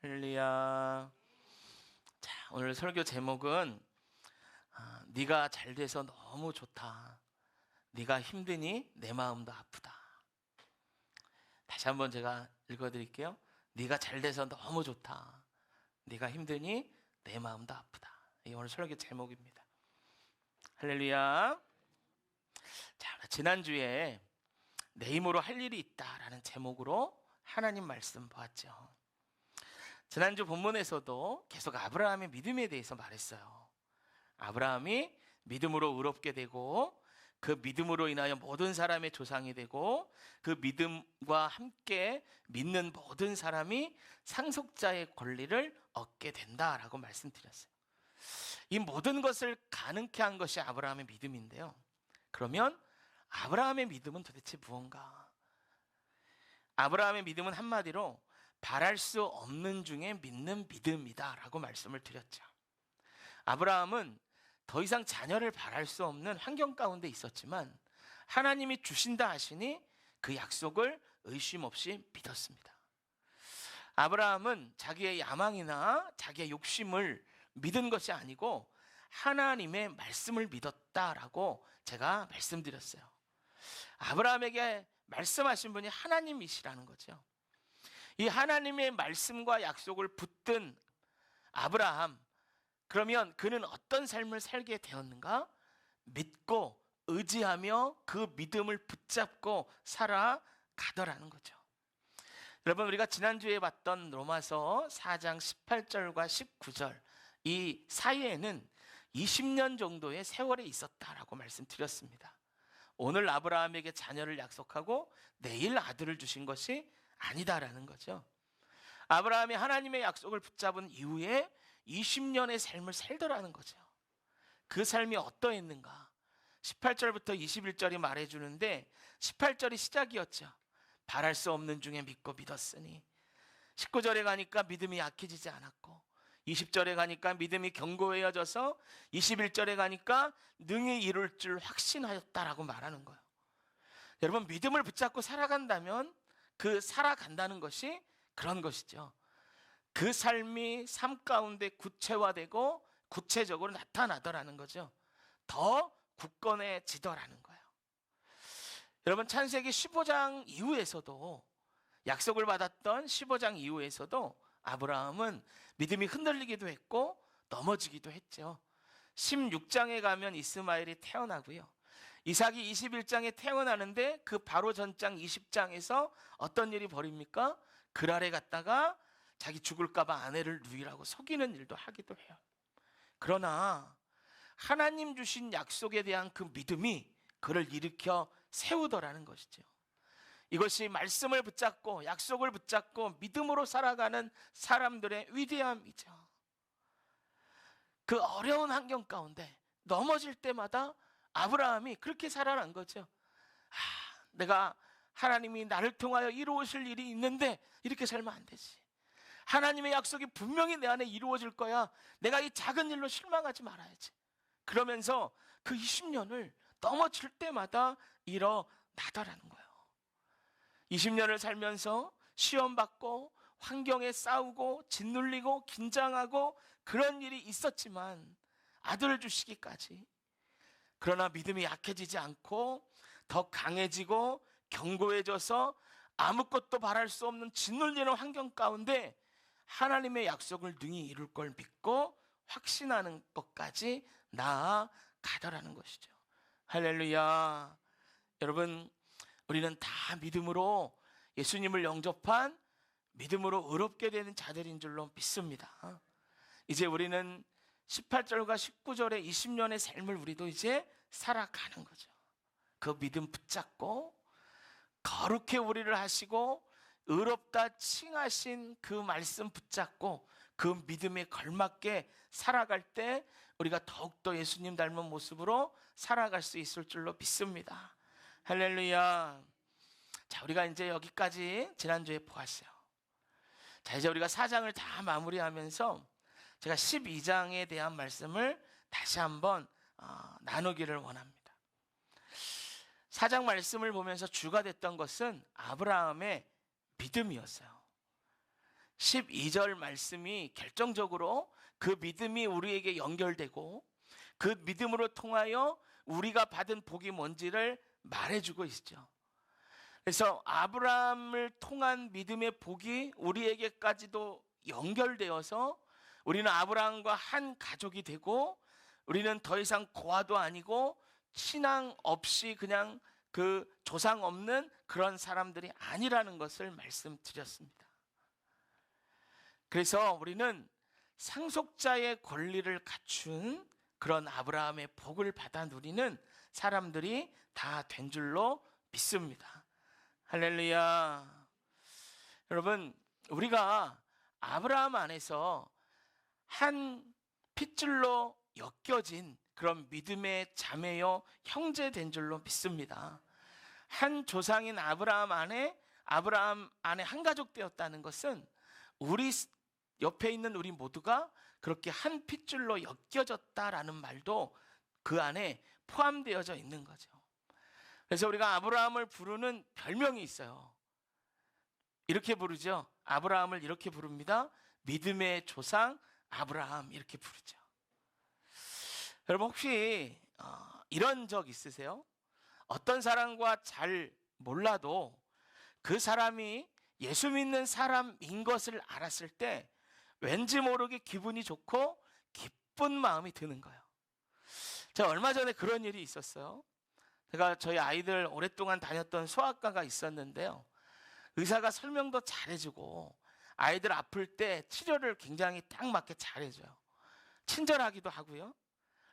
할렐루야. 자, 오늘 설교 제목은 네가 잘 돼서 너무 좋다. 네가 힘드니 내 마음도 아프다. 다시 한번 제가 읽어드릴게요. 네가 잘 돼서 너무 좋다. 네가 힘드니 내 마음도 아프다. 이게 오늘 설교 제목입니다. 할렐루야. 자, 지난주에 내 힘으로 할 일이 있다라는 제목으로 하나님 말씀 보았죠. 지난주 본문에서도 계속 아브라함의 믿음에 대해서 말했어요. 아브라함이 믿음으로 의롭게 되고 그 믿음으로 인하여 모든 사람의 조상이 되고 그 믿음과 함께 믿는 모든 사람이 상속자의 권리를 얻게 된다라고 말씀드렸어요. 이 모든 것을 가능케 한 것이 아브라함의 믿음인데요. 그러면 아브라함의 믿음은 도대체 무언가? 아브라함의 믿음은 한마디로 바랄 수 없는 중에 믿는 믿음이다 라고 말씀을 드렸죠. 아브라함은 더 이상 자녀를 바랄 수 없는 환경 가운데 있었지만 하나님이 주신다 하시니 그 약속을 의심 없이 믿었습니다. 아브라함은 자기의 야망이나 자기의 욕심을 믿은 것이 아니고 하나님의 말씀을 믿었다라고 제가 말씀드렸어요. 아브라함에게 말씀하신 분이 하나님이시라는 거죠. 이 하나님의 말씀과 약속을 붙든 아브라함, 그러면 그는 어떤 삶을 살게 되었는가? 믿고 의지하며 그 믿음을 붙잡고 살아가더라는 거죠. 여러분, 우리가 지난주에 봤던 로마서 4장 18절과 19절 이 사이에는 20년 정도의 세월이 있었다라고 말씀드렸습니다. 오늘 아브라함에게 자녀를 약속하고 내일 아들을 주신 것이 아니다라는 거죠. 아브라함이 하나님의 약속을 붙잡은 이후에 20년의 삶을 살더라는 거죠. 그 삶이 어떠했는가? 18절부터 21절이 말해주는데 18절이 시작이었죠. 바랄 수 없는 중에 믿고 믿었으니. 19절에 가니까 믿음이 약해지지 않았고 20절에 가니까 믿음이 견고해져서 21절에 가니까 능히 이룰 줄 확신하였다라고 말하는 거예요. 여러분, 믿음을 붙잡고 살아간다면 그 살아간다는 것이 그런 것이죠. 그 삶이 삶 가운데 구체화되고 구체적으로 나타나더라는 거죠. 더 굳건해지더라는 거예요. 여러분, 창세기 15장 이후에서도 약속을 받았던 15장 이후에서도 아브라함은 믿음이 흔들리기도 했고 넘어지기도 했죠. 16장에 가면 이스마엘이 태어나고요. 이삭이 21장에 태어나는데 그 바로 전장 20장에서 어떤 일이 벌입니까? 그랄에 갔다가 자기 죽을까봐 아내를 누이라고 속이는 일도 하기도 해요. 그러나 하나님 주신 약속에 대한 그 믿음이 그를 일으켜 세우더라는 것이죠. 이것이 말씀을 붙잡고 약속을 붙잡고 믿음으로 살아가는 사람들의 위대함이죠. 그 어려운 환경 가운데 넘어질 때마다 아브라함이 그렇게 살아난 거죠. 내가 하나님이 나를 통하여 이루어질 일이 있는데 이렇게 살면 안 되지. 하나님의 약속이 분명히 내 안에 이루어질 거야. 내가 이 작은 일로 실망하지 말아야지. 그러면서 그 20년을 넘어질 때마다 일어나더라는 거예요. 20년을 살면서 시험받고 환경에 싸우고 짓눌리고 긴장하고 그런 일이 있었지만 아들을 주시기까지, 그러나 믿음이 약해지지 않고 더 강해지고 견고해져서 아무것도 바랄 수 없는 짓눌리는 환경 가운데 하나님의 약속을 능히 이룰 걸 믿고 확신하는 것까지 나아가더라는 것이죠. 할렐루야. 여러분, 우리는 다 믿음으로 예수님을 영접한 믿음으로 의롭게 되는 자들인 줄로 믿습니다. 이제 우리는 18절과 19절의 20년의 삶을 우리도 이제 살아가는 거죠. 그 믿음 붙잡고 거룩해 우리를 하시고 의롭다 칭하신 그 말씀 붙잡고 그 믿음에 걸맞게 살아갈 때 우리가 더욱더 예수님 닮은 모습으로 살아갈 수 있을 줄로 믿습니다. 할렐루야. 자, 우리가 이제 여기까지 지난주에 보았어요. 자, 이제 우리가 4장을 다 마무리하면서 제가 12장에 대한 말씀을 다시 한번 나누기를 원합니다. 4장 말씀을 보면서 주가 됐던 것은 아브라함의 믿음이었어요. 12절 말씀이 결정적으로 그 믿음이 우리에게 연결되고 그 믿음으로 통하여 우리가 받은 복이 뭔지를 말해주고 있죠. 그래서 아브라함을 통한 믿음의 복이 우리에게까지도 연결되어서 우리는 아브라함과 한 가족이 되고 우리는 더 이상 고아도 아니고 신앙 없이 그냥 그 조상 없는 그런 사람들이 아니라는 것을 말씀드렸습니다. 그래서 우리는 상속자의 권리를 갖춘 그런 아브라함의 복을 받아 누리는 사람들이 다 된 줄로 믿습니다. 할렐루야. 여러분, 우리가 아브라함 안에서 한 핏줄로 엮여진 그런 믿음의 자매요 형제 된 줄로 믿습니다. 한 조상인 아브라함 안에 한 가족 되었다는 것은 우리 옆에 있는 우리 모두가 그렇게 한 핏줄로 엮여졌다라는 말도 그 안에 포함되어져 있는 거죠. 그래서 우리가 아브라함을 부르는 별명이 있어요. 이렇게 부르죠. 아브라함을 이렇게 부릅니다. 믿음의 조상 아브라함 이렇게 부르죠. 여러분 혹시 이런 적 있으세요? 어떤 사람과 잘 몰라도 그 사람이 예수 믿는 사람인 것을 알았을 때 왠지 모르게 기분이 좋고 기쁜 마음이 드는 거예요. 제가 얼마 전에 그런 일이 있었어요. 제가 저희 아이들 오랫동안 다녔던 소아과가 있었는데요. 의사가 설명도 잘해주고 아이들 아플 때 치료를 굉장히 딱 맞게 잘해줘요. 친절하기도 하고요.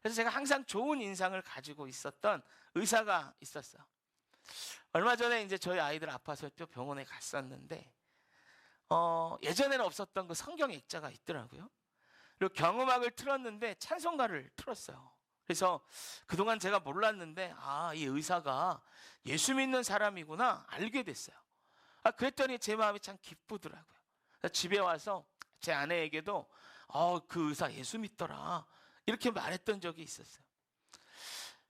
그래서 제가 항상 좋은 인상을 가지고 있었던 의사가 있었어요. 얼마 전에 이제 저희 아이들 아파서 또 병원에 갔었는데 예전에는 없었던 그 성경 액자가 있더라고요. 그리고 경음악을 틀었는데 찬송가를 틀었어요. 그래서 그동안 제가 몰랐는데 이 의사가 예수 믿는 사람이구나 알게 됐어요. 그랬더니 제 마음이 참 기쁘더라고요. 집에 와서 제 아내에게도 그 의사 예수 믿더라 이렇게 말했던 적이 있었어요.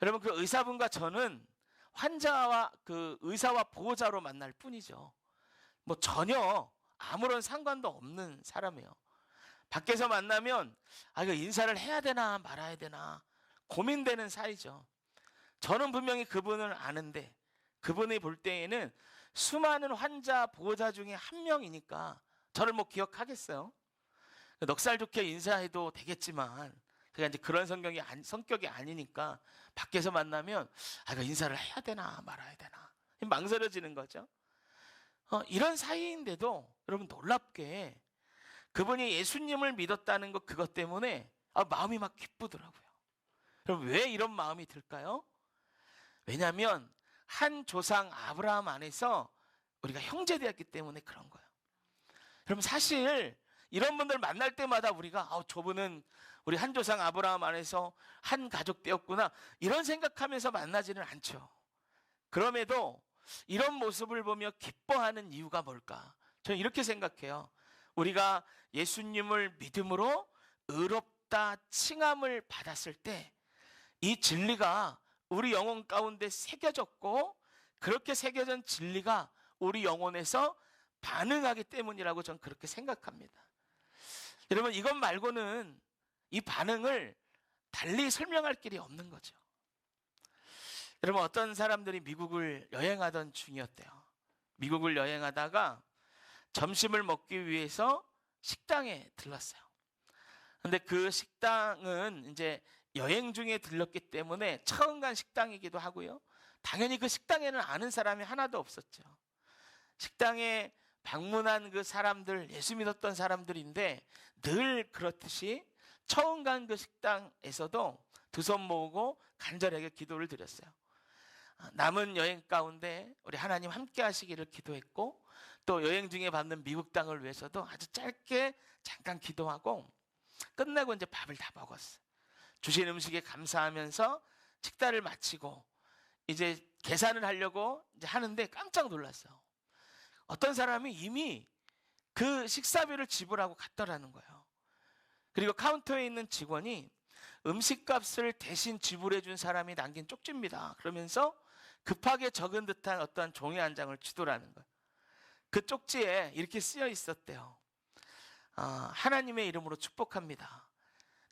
여러분 그 의사분과 저는 환자와 그 의사와 보호자로 만날 뿐이죠. 뭐 전혀 아무런 상관도 없는 사람이에요. 밖에서 만나면 이거 인사를 해야 되나 말아야 되나 고민되는 사이죠. 저는 분명히 그분을 아는데 그분이 볼 때에는 수많은 환자 보호자 중에 한 명이니까 저를 뭐 기억하겠어요? 넉살 좋게 인사해도 되겠지만 제가 이제 그런 성격이 아니니까 밖에서 만나면 이거 인사를 해야 되나 말아야 되나 망설여지는 거죠. 이런 사이인데도 여러분 놀랍게 그분이 예수님을 믿었다는 것 그것 때문에 마음이 막 기쁘더라고요. 그럼 왜 이런 마음이 들까요? 왜냐하면 한 조상 아브라함 안에서 우리가 형제되었기 때문에 그런 거예요. 여러분 사실 이런 분들 만날 때마다 우리가 저분은 우리 한 조상 아브라함 안에서 한 가족 되었구나 이런 생각하면서 만나지는 않죠. 그럼에도 이런 모습을 보며 기뻐하는 이유가 뭘까? 저는 이렇게 생각해요. 우리가 예수님을 믿음으로 의롭다 칭함을 받았을 때 이 진리가 우리 영혼 가운데 새겨졌고 그렇게 새겨진 진리가 우리 영혼에서 반응하기 때문이라고 저는 그렇게 생각합니다. 여러분 이것 말고는 이 반응을 달리 설명할 길이 없는 거죠. 여러분 어떤 사람들이 미국을 여행하던 중이었대요. 미국을 여행하다가 점심을 먹기 위해서 식당에 들렀어요. 근데 그 식당은 이제 여행 중에 들렀기 때문에 처음 간 식당이기도 하고요. 당연히 그 식당에는 아는 사람이 하나도 없었죠. 식당에 방문한 그 사람들, 예수 믿었던 사람들인데 늘 그렇듯이 처음 간 그 식당에서도 두 손 모으고 간절하게 기도를 드렸어요. 남은 여행 가운데 우리 하나님 함께 하시기를 기도했고 또 여행 중에 받는 미국 땅을 위해서도 아주 짧게 잠깐 기도하고 끝내고 이제 밥을 다 먹었어요. 주신 음식에 감사하면서 식사를 마치고 이제 계산을 하려고 이제 하는데 깜짝 놀랐어요. 어떤 사람이 이미 그 식사비를 지불하고 갔더라는 거예요. 그리고 카운터에 있는 직원이 음식값을 대신 지불해 준 사람이 남긴 쪽지입니다. 그러면서 급하게 적은 듯한 어떤 종이 한 장을 주더라는 거예요. 그 쪽지에 이렇게 쓰여 있었대요. 하나님의 이름으로 축복합니다.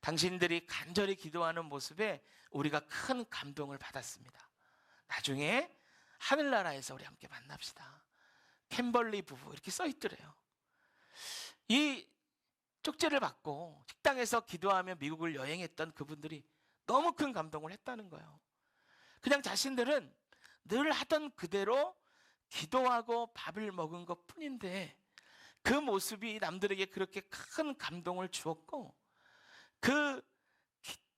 당신들이 간절히 기도하는 모습에 우리가 큰 감동을 받았습니다. 나중에 하늘나라에서 우리 함께 만납시다. 캠벌리 부부 이렇게 써 있더래요. 이 쪽지를 받고 식당에서 기도하며 미국을 여행했던 그분들이 너무 큰 감동을 했다는 거예요. 그냥 자신들은 늘 하던 그대로 기도하고 밥을 먹은 것 뿐인데 그 모습이 남들에게 그렇게 큰 감동을 주었고 그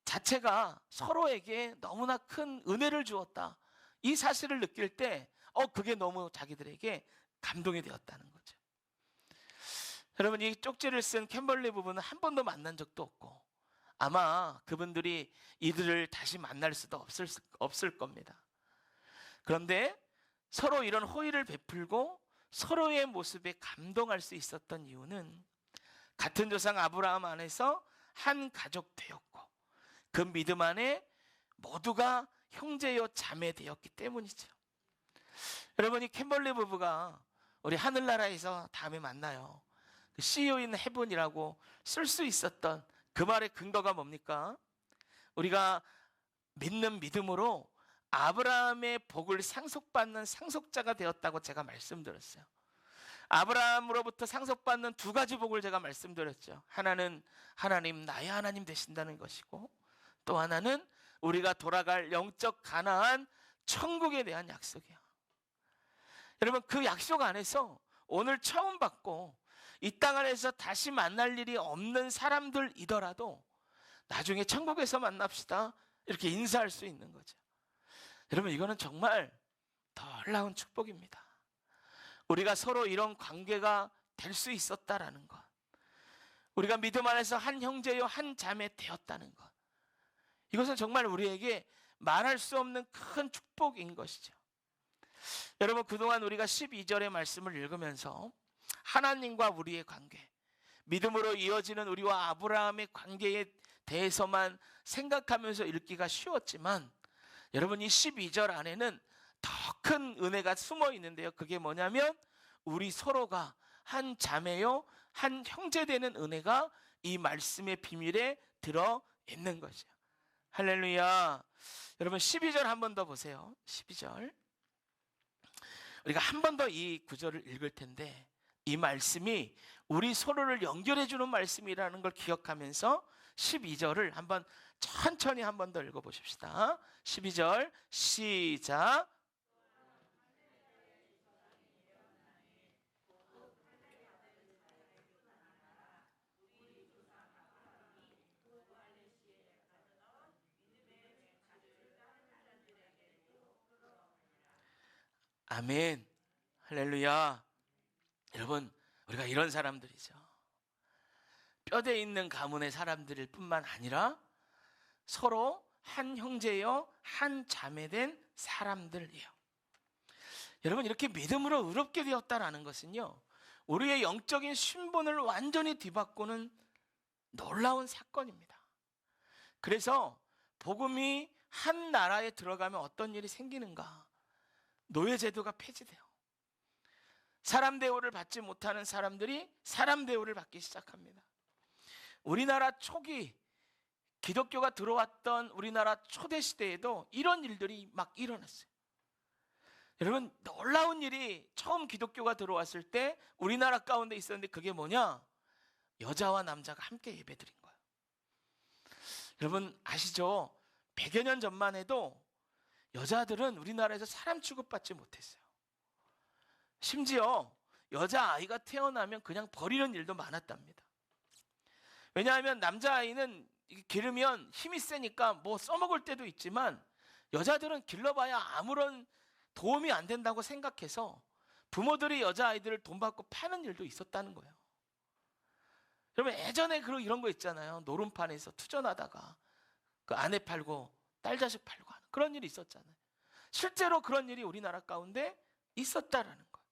자체가 서로에게 너무나 큰 은혜를 주었다. 이 사실을 느낄 때 그게 너무 자기들에게 감동이 되었다는 거죠. 여러분, 이 쪽지를 쓴 캠벌리 부부는 한 번도 만난 적도 없고 아마 그분들이 이들을 다시 만날 수도 없을 겁니다. 그런데 서로 이런 호의를 베풀고 서로의 모습에 감동할 수 있었던 이유는 같은 조상 아브라함 안에서 한 가족 되었고 그 믿음 안에 모두가 형제요 자매 되었기 때문이죠. 여러분, 이 캠벌리 부부가 우리 하늘나라에서 다음에 만나요. See you in heaven이라고 쓸 수 있었던 그 말의 근거가 뭡니까? 우리가 믿는 믿음으로 아브라함의 복을 상속받는 상속자가 되었다고 제가 말씀드렸어요. 아브라함으로부터 상속받는 두 가지 복을 제가 말씀드렸죠. 하나는 하나님, 나의 하나님 되신다는 것이고 또 하나는 우리가 돌아갈 영적 가나안 천국에 대한 약속이에요. 여러분, 그 약속 안에서 오늘 처음 받고 이 땅 안에서 다시 만날 일이 없는 사람들이더라도 나중에 천국에서 만납시다 이렇게 인사할 수 있는 거죠. 여러분, 이거는 정말 놀라운 축복입니다. 우리가 서로 이런 관계가 될 수 있었다라는 것, 우리가 믿음 안에서 한 형제요 한 자매 되었다는 것, 이것은 정말 우리에게 말할 수 없는 큰 축복인 것이죠. 여러분, 그동안 우리가 12절의 말씀을 읽으면서 하나님과 우리의 관계, 믿음으로 이어지는 우리와 아브라함의 관계에 대해서만 생각하면서 읽기가 쉬웠지만 여러분, 이 12절 안에는 더 큰 은혜가 숨어 있는데요. 그게 뭐냐면 우리 서로가 한 자매요 한 형제 되는 은혜가 이 말씀의 비밀에 들어있는 것이죠. 할렐루야. 여러분, 12절 한 번 더 보세요. 12절 우리가 한 번 더 이 구절을 읽을 텐데 이 말씀이 우리 서로를 연결해 주는 말씀이라는 걸 기억하면서 12절을 한번 천천히 한 번 더 읽어보십시다. 12절 시작. 아멘. 할렐루야. 여러분, 우리가 이런 사람들이죠. 뼈대 있는 가문의 사람들일 뿐만 아니라 서로 한 형제요 한 자매된 사람들이에요. 여러분, 이렇게 믿음으로 의롭게 되었다라는 것은요 우리의 영적인 신분을 완전히 뒤바꾸는 놀라운 사건입니다. 그래서 복음이 한 나라에 들어가면 어떤 일이 생기는가? 노예제도가 폐지돼요. 사람 대우를 받지 못하는 사람들이 사람 대우를 받기 시작합니다. 우리나라 초기 기독교가 들어왔던 우리나라 초대 시대에도 이런 일들이 막 일어났어요. 여러분, 놀라운 일이 처음 기독교가 들어왔을 때 우리나라 가운데 있었는데 그게 뭐냐? 여자와 남자가 함께 예배드린 거예요. 여러분 아시죠? 100여 년 전만 해도 여자들은 우리나라에서 사람 취급받지 못했어요. 심지어 여자아이가 태어나면 그냥 버리는 일도 많았답니다. 왜냐하면 남자아이는 기르면 힘이 세니까 뭐 써먹을 때도 있지만 여자들은 길러봐야 아무런 도움이 안 된다고 생각해서 부모들이 여자아이들을 돈 받고 파는 일도 있었다는 거예요. 여러분, 예전에 이런 거 있잖아요. 노름판에서 투전하다가 그 아내 팔고 딸 자식 팔고 하는 그런 일이 있었잖아요. 실제로 그런 일이 우리나라 가운데 있었다라는 거예요.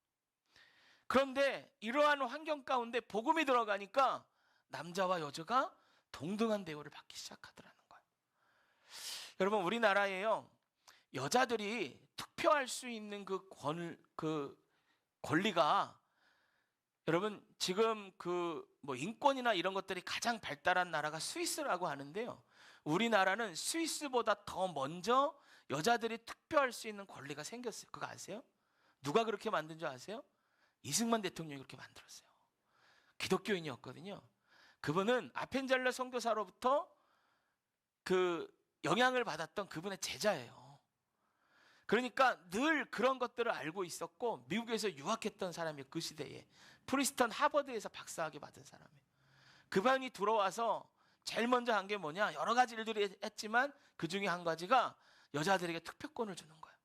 그런데 이러한 환경 가운데 복음이 들어가니까 남자와 여자가 동등한 대우를 받기 시작하더라는 거예요. 여러분, 우리나라에요 여자들이 투표할 수 있는 그 권리가 여러분 지금 그 뭐 인권이나 이런 것들이 가장 발달한 나라가 스위스라고 하는데요. 우리나라는 스위스보다 더 먼저 여자들이 투표할 수 있는 권리가 생겼어요. 그거 아세요? 누가 그렇게 만든 줄 아세요? 이승만 대통령이 그렇게 만들었어요. 기독교인이었거든요. 그분은 아펜젤러 선교사로부터 그 영향을 받았던 그분의 제자예요. 그러니까 늘 그런 것들을 알고 있었고 미국에서 유학했던 사람이에요. 그 시대에 프리스턴 하버드에서 박사학위 받은 사람이에요. 그분이 들어와서 제일 먼저 한 게 뭐냐, 여러 가지 일들이 했지만 그 중에 한 가지가 여자들에게 투표권을 주는 거예요.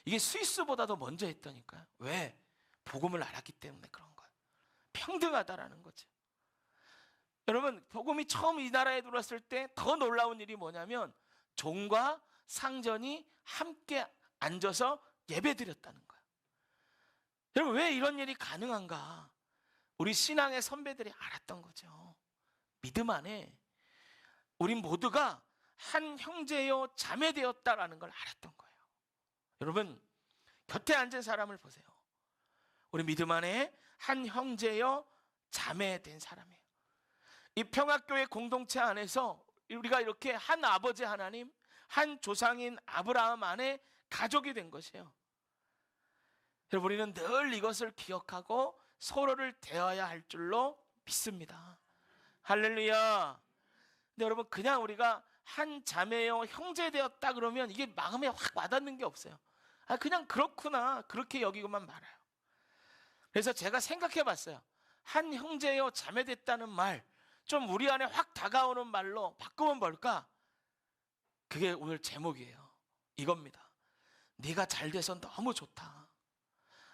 이게 스위스보다도 먼저 했다니까요. 왜? 복음을 알았기 때문에 그런 거예요. 평등하다라는 거죠. 여러분 복음이 처음 이 나라에 들어왔을 때 더 놀라운 일이 뭐냐면 종과 상전이 함께 앉아서 예배드렸다는 거예요. 여러분 왜 이런 일이 가능한가? 우리 신앙의 선배들이 알았던 거죠. 믿음 안에 우리 모두가 한 형제요 자매 되었다라는 걸 알았던 거예요. 여러분 곁에 앉은 사람을 보세요. 우리 믿음 안에 한 형제요 자매 된 사람이에요. 이 평화교회 공동체 안에서 우리가 이렇게 한 아버지 하나님, 한 조상인 아브라함 안에 가족이 된 것이에요. 여러분 우리는 늘 이것을 기억하고 서로를 대해야 할 줄로 믿습니다. 할렐루야. 근데 여러분 그냥 우리가 한 자매요 형제 되었다 그러면 이게 마음에 확 와닿는 게 없어요. 그냥 그렇구나 그렇게 여기고만 말아요. 그래서 제가 생각해 봤어요. 한 형제요 자매 됐다는 말 좀 우리 안에 확 다가오는 말로 바꾸면 뭘까? 그게 오늘 제목이에요. 이겁니다. 네가 잘 돼서 너무 좋다.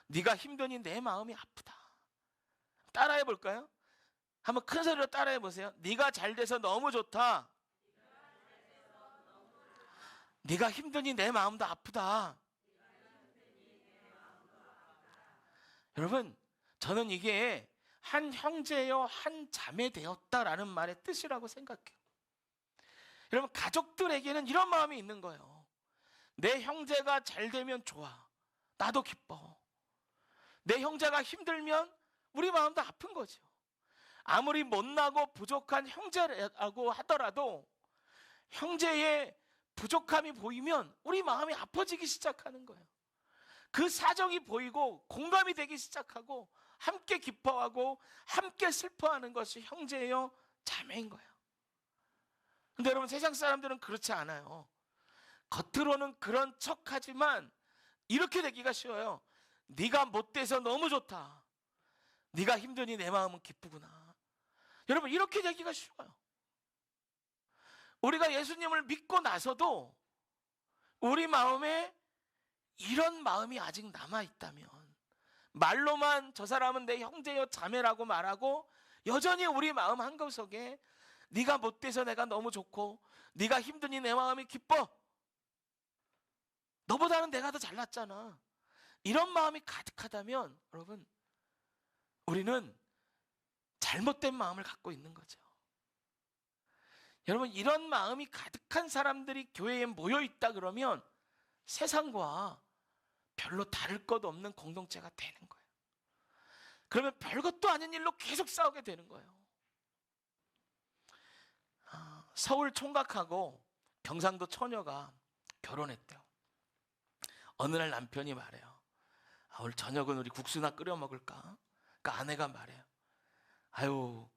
네가 힘드니 내 마음이 아프다. 따라해 볼까요? 한번 큰 소리로 따라해 보세요. 네가 잘 돼서 너무 좋다. 네가 힘드니 내 마음도 아프다. 여러분 저는 이게 한 형제요 한 자매 되었다라는 말의 뜻이라고 생각해요. 여러분 가족들에게는 이런 마음이 있는 거예요. 내 형제가 잘 되면 좋아. 나도 기뻐. 내 형제가 힘들면 우리 마음도 아픈 거죠. 아무리 못나고 부족한 형제라고 하더라도 형제의 부족함이 보이면 우리 마음이 아파지기 시작하는 거예요. 그 사정이 보이고 공감이 되기 시작하고 함께 기뻐하고 함께 슬퍼하는 것이 형제요 자매인 거예요. 근데 여러분 세상 사람들은 그렇지 않아요. 겉으로는 그런 척하지만 이렇게 되기가 쉬워요. 네가 못돼서 너무 좋다. 네가 힘드니 내 마음은 기쁘구나. 여러분 이렇게 되기가 쉬워요. 우리가 예수님을 믿고 나서도 우리 마음에 이런 마음이 아직 남아있다면, 말로만 저 사람은 내 형제요 자매라고 말하고 여전히 우리 마음 한구석에 네가 못돼서 내가 너무 좋고 네가 힘드니 내 마음이 기뻐. 너보다는 내가 더 잘났잖아. 이런 마음이 가득하다면 여러분 우리는 잘못된 마음을 갖고 있는 거죠. 여러분 이런 마음이 가득한 사람들이 교회에 모여 있다 그러면 세상과 별로 다를 것 없는 공동체가 되는 거예요. 그러면 별것도 아닌 일로 계속 싸우게 되는 거예요. 서울 총각하고 경상도 처녀가 결혼했대요. 어느 날 남편이 말해요. 오늘 저녁은 우리 국수나 끓여 먹을까? 그러니까 아내가 말해요. 아유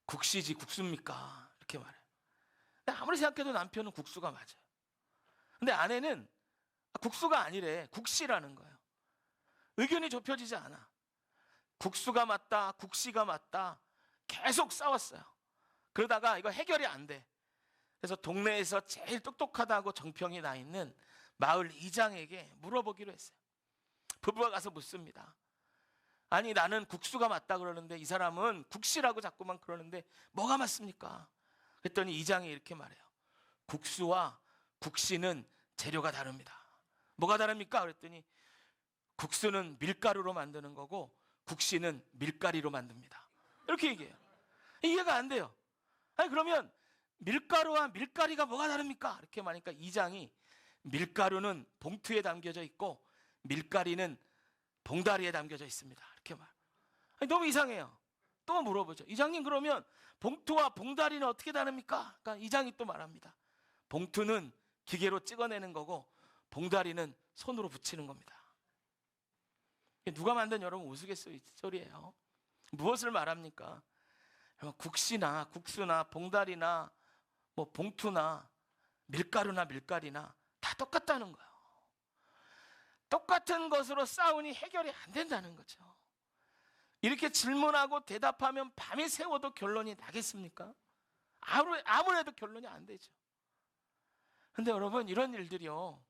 국시지 국수입니까? 이렇게 말해요. 근데 아무리 생각해도 남편은 국수가 맞아요. 근데 아내는 국수가 아니래. 국시라는 거예요. 의견이 좁혀지지 않아. 국수가 맞다, 국시가 맞다. 계속 싸웠어요. 그러다가 이거 해결이 안 돼. 그래서 동네에서 제일 똑똑하다고 정평이 나 있는 마을 이장에게 물어보기로 했어요. 부부가 가서 묻습니다. 아니 나는 국수가 맞다 그러는데 이 사람은 국시라고 자꾸만 그러는데 뭐가 맞습니까? 그랬더니 이장이 이렇게 말해요. 국수와 국시는 재료가 다릅니다. 뭐가 다릅니까? 그랬더니 국수는 밀가루로 만드는 거고 국시는 밀가리로 만듭니다. 이렇게 얘기해요. 이해가 안 돼요. 아니 그러면 밀가루와 밀가리가 뭐가 다릅니까? 이렇게 말하니까 이장이 밀가루는 봉투에 담겨져 있고 밀가리는 봉다리에 담겨져 있습니다. 이렇게 말. 아니, 너무 이상해요. 또 물어보죠. 이장님, 그러면 봉투와 봉다리는 어떻게 다릅니까? 그러니까 이장이 또 말합니다. 봉투는 기계로 찍어내는 거고 봉다리는 손으로 붙이는 겁니다. 누가 만든 여러분 우스갯소리 소리예요. 무엇을 말합니까? 국시나 국수나 봉다리나 뭐 봉투나 밀가루나 밀가리나 다 똑같다는 거예요. 똑같은 것으로 싸우니 해결이 안 된다는 거죠. 이렇게 질문하고 대답하면 밤이 새워도 결론이 나겠습니까? 아무래도 결론이 안 되죠. 근데 여러분, 이런 일들이요,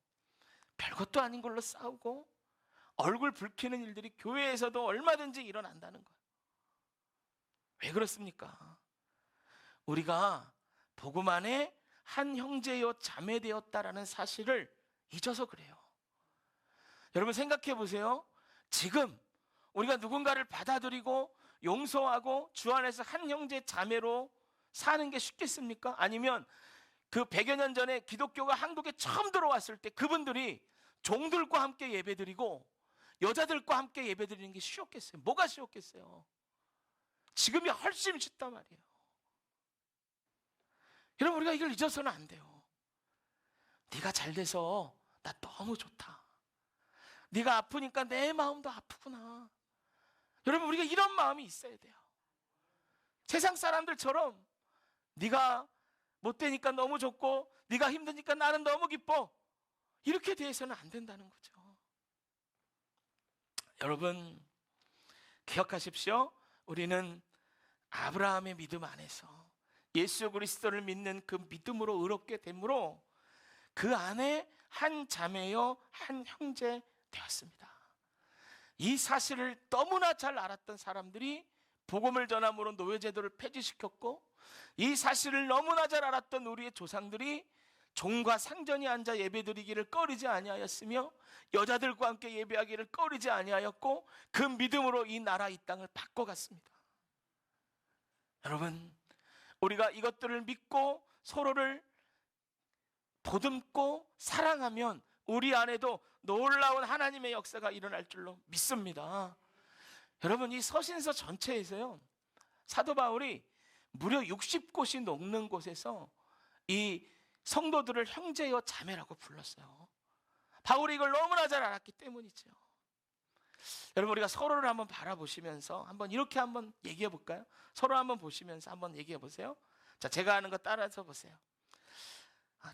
별것도 아닌 걸로 싸우고 얼굴 붉히는 일들이 교회에서도 얼마든지 일어난다는 거예요. 왜 그렇습니까? 우리가 복음 안에 한 형제요 자매 되었다라는 사실을 잊어서 그래요. 여러분 생각해 보세요. 지금 우리가 누군가를 받아들이고 용서하고 주 안에서 한 형제 자매로 사는 게 쉽겠습니까? 아니면 그 100여 년 전에 기독교가 한국에 처음 들어왔을 때 그분들이 종들과 함께 예배드리고 여자들과 함께 예배드리는 게 쉬웠겠어요? 뭐가 쉬웠겠어요? 지금이 훨씬 쉽단 말이에요. 여러분, 우리가 이걸 잊어서는 안 돼요. 네가 잘 돼서 나 너무 좋다. 네가 아프니까 내 마음도 아프구나. 여러분, 우리가 이런 마음이 있어야 돼요. 세상 사람들처럼 네가 못 되니까 너무 좋고 네가 힘드니까 나는 너무 기뻐, 이렇게 돼서는 안 된다는 거죠. 여러분 기억하십시오. 우리는 아브라함의 믿음 안에서 예수 그리스도를 믿는 그 믿음으로 의롭게 되므로 그 안에 한 자매요 한 형제 되었습니다. 이 사실을 너무나 잘 알았던 사람들이 복음을 전함으로 노예제도를 폐지시켰고, 이 사실을 너무나 잘 알았던 우리의 조상들이 종과 상전이 앉아 예배드리기를 꺼리지 아니하였으며 여자들과 함께 예배하기를 꺼리지 아니하였고 그 믿음으로 이 나라 이 땅을 바꿔갔습니다. 여러분, 우리가 이것들을 믿고 서로를 보듬고 사랑하면 우리 안에도 놀라운 하나님의 역사가 일어날 줄로 믿습니다. 여러분, 이 서신서 전체에서요, 사도 바울이 무려 60곳이 녹는 곳에서 이 성도들을 형제여 자매라고 불렀어요. 바울이 이걸 너무나 잘 알았기 때문이죠. 여러분, 우리가 서로를 한번 바라보시면서 한번 이렇게 한번 얘기해 볼까요? 서로 한번 보시면서 한번 얘기해 보세요. 자, 제가 하는 거 따라서 보세요.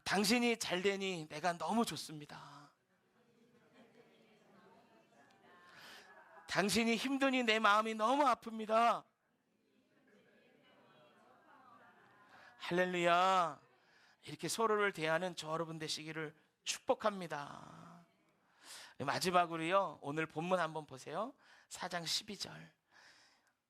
당신이 잘 되니 내가 너무 좋습니다. 당신이 힘드니 내 마음이 너무 아픕니다. 할렐루야. 이렇게 서로를 대하는 저 여러분 되시기를 축복합니다. 마지막으로요, 오늘 본문 한번 보세요. 4장 12절.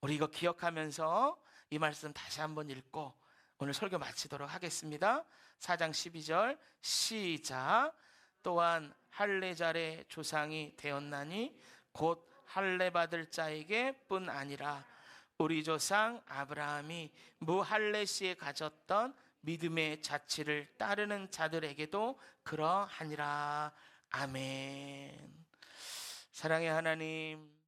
우리 이거 기억하면서 이 말씀 다시 한번 읽고 오늘 설교 마치도록 하겠습니다. 4장 12절 시작. 또한 할례자의 조상이 되었나니 곧 할례 받을 자에게 뿐 아니라 우리 조상 아브라함이 무할례 시에 가졌던 믿음의 자취를 따르는 자들에게도 그러하니라. 아멘. 사랑의 하나님,